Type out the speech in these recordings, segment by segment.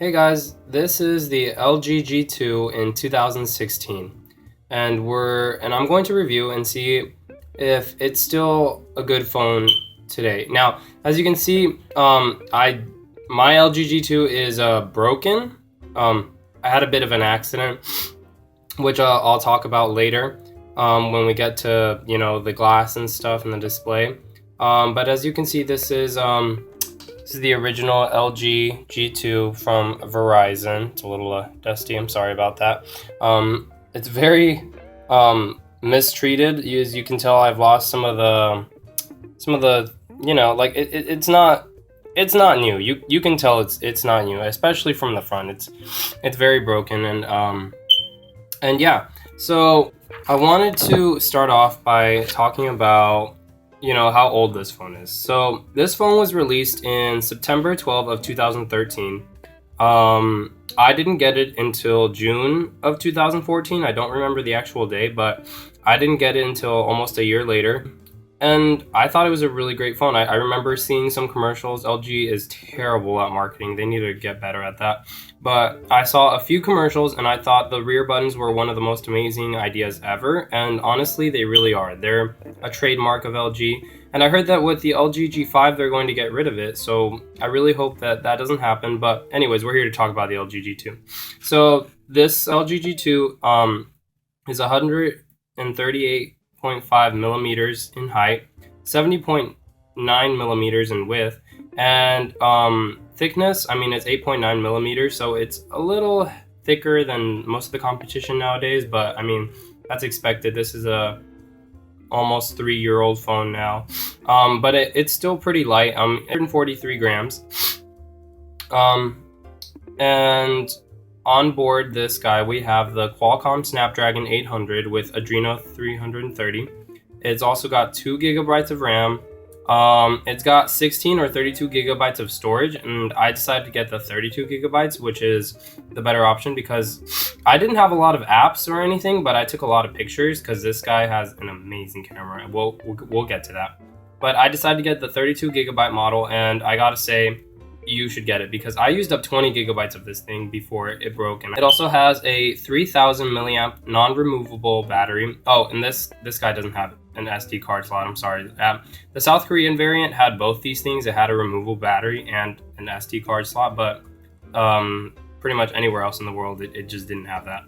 Hey guys, this is the LG G2 in 2016, and I'm going to review and see if it's still a good phone today. Now, as you can see, my LG G2 is broken. I had a bit of an accident, which I'll talk about later when we get to the glass and stuff and the display. But as you can see, this is the original LG G2 from Verizon. It's a little dusty. I'm sorry about that. It's very mistreated. As you can tell, I've lost some of the like it's not new. You can tell it's not new, especially from the front. It's very broken and yeah. So I wanted to start off by talking about how old this phone is. So this phone was released in September 12th of 2013. I didn't get it until June of 2014. I don't remember the actual day, but I didn't get it until almost a year later. And I thought it was a really great phone. I remember seeing some commercials. LG is terrible at marketing. They need to get better at that. But I saw a few commercials and I thought the rear buttons were one of the most amazing ideas ever. And honestly, they really are. They're a trademark of LG. And I heard that with the LG G5, they're going to get rid of it. So I really hope that doesn't happen. But anyways, we're here to talk about the LG G2. So this LG G2 is 138.5 millimeters in height, 70.9 millimeters in width, and thickness, I mean, it's 8.9 millimeters, so it's a little thicker than most of the competition nowadays, but I mean, that's expected. This is a almost 3-year-old phone now, but it's still pretty light. 143 grams, and on board this guy, we have the Qualcomm Snapdragon 800 with Adreno 330. It's also got 2 gigabytes of RAM. It's got 16 or 32 gigabytes of storage, and I decided to get the 32 gigabytes, which is the better option because I didn't have a lot of apps or anything, but I took a lot of pictures because this guy has an amazing camera. We'll get to that. But I decided to get the 32 gigabyte model, and I gotta say, you should get it because I used up 20 gigabytes of this thing before it broke. And it also has a 3000 milliamp non-removable battery. Oh, and this guy doesn't have an SD card slot. I'm sorry. The South Korean variant had both these things. It had a removable battery and an SD card slot, but pretty much anywhere else in the world, it just didn't have that,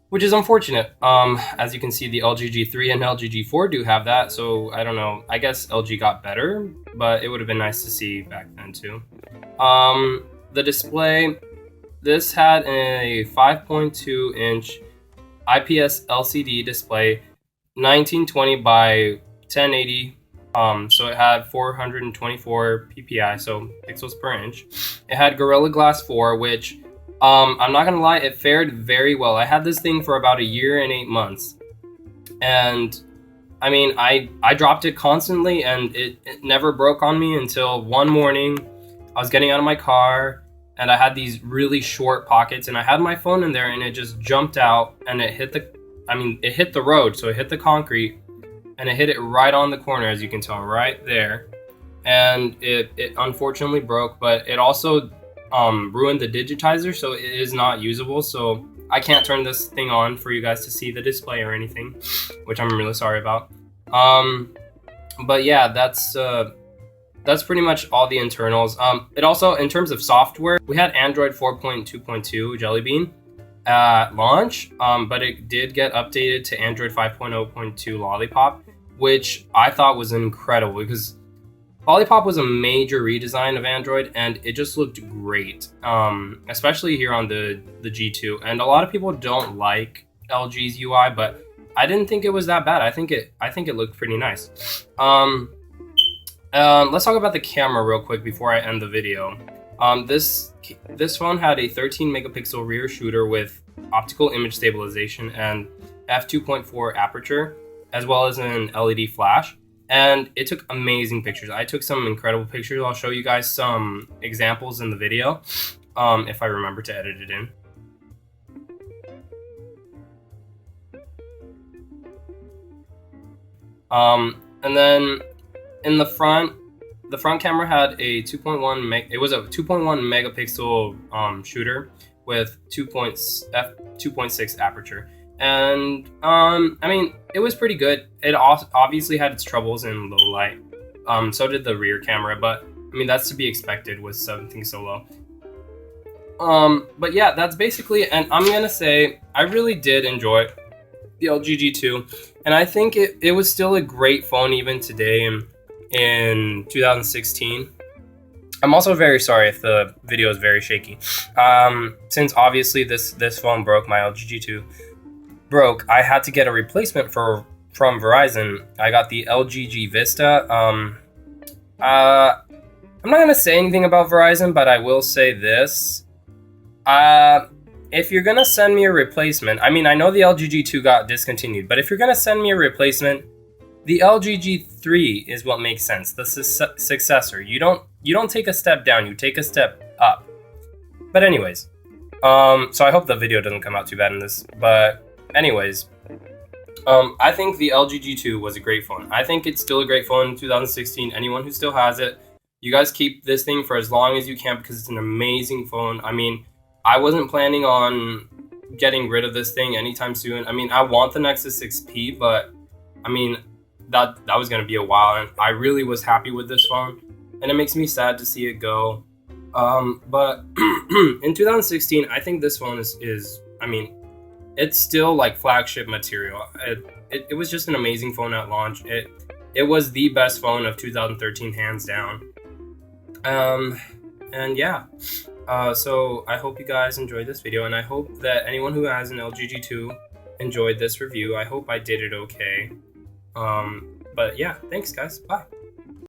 which is unfortunate. As you can see, the LG G3 and LG G4 do have that, so I don't know. I guess LG got better, but it would have been nice to see back then too. The display, this had a 5.2 inch IPS LCD display, 1920 by 1080. So it had 424 ppi, so pixels per inch. It had Gorilla Glass 4, which I'm not gonna lie, it fared very well. I had this thing for about a year and 8 months, and I mean, I dropped it constantly, and it never broke on me until one morning. I was getting out of my car, and I had these really short pockets, and I had my phone in there, and it just jumped out, and it hit the road, so it hit the concrete, and it hit it right on the corner, as you can tell, right there. And it unfortunately broke, but it also ruined the digitizer, so it is not usable. So I can't turn this thing on for you guys to see the display or anything, which I'm really sorry about. But yeah, that's pretty much all the internals. It also, in terms of software, we had Android 4.2.2 Jelly Bean at launch, but it did get updated to Android 5.0.2 Lollipop, which I thought was incredible because Lollipop was a major redesign of Android, and it just looked great, especially here on the G2. And a lot of people don't like LG's UI, but I didn't think it was that bad. I think it looked pretty nice. Let's talk about the camera real quick before I end the video. This phone had a 13 megapixel rear shooter with optical image stabilization and f2.4 aperture, as well as an LED flash. And it took amazing pictures. I took some incredible pictures. I'll show you guys some examples in the video, if I remember to edit it in. And then in the front, the front camera had a 2.1 it was a 2.1 megapixel shooter with 2.6 aperture, and I mean, it was pretty good. It obviously had its troubles in low light. So did the rear camera, but I mean, that's to be expected with something so low. But yeah, that's basically it. And I'm gonna say I really did enjoy the LG G2, and I think it was still a great phone even today in 2016. I'm also very sorry if the video is very shaky. Since obviously this phone broke, my LG G2 broke, I had to get a replacement from Verizon. I got the LG G Vista. I'm not gonna say anything about Verizon, but I will say this. If you're gonna send me a replacement, I mean, I know the LG G2 got discontinued, but if you're gonna send me a replacement, the LG G3 is what makes sense. The successor. You don't take a step down, you take a step up. But anyways, so I hope the video doesn't come out too bad in this. But anyways, I think the LG G2 was a great phone. I think it's still a great phone in 2016. Anyone who still has it, you guys keep this thing for as long as you can because it's an amazing phone. I mean, I wasn't planning on getting rid of this thing anytime soon. I mean, I want the Nexus 6P, but I mean, that was going to be a while, and I really was happy with this phone, and it makes me sad to see it go. But in 2016, I think this phone is I mean, it's still like flagship material. It was just an amazing phone at launch. It was the best phone of 2013, hands down. And yeah. So I hope you guys enjoyed this video, and I hope that anyone who has an LG G2 enjoyed this review. I hope I did it okay. But yeah, thanks guys. Bye.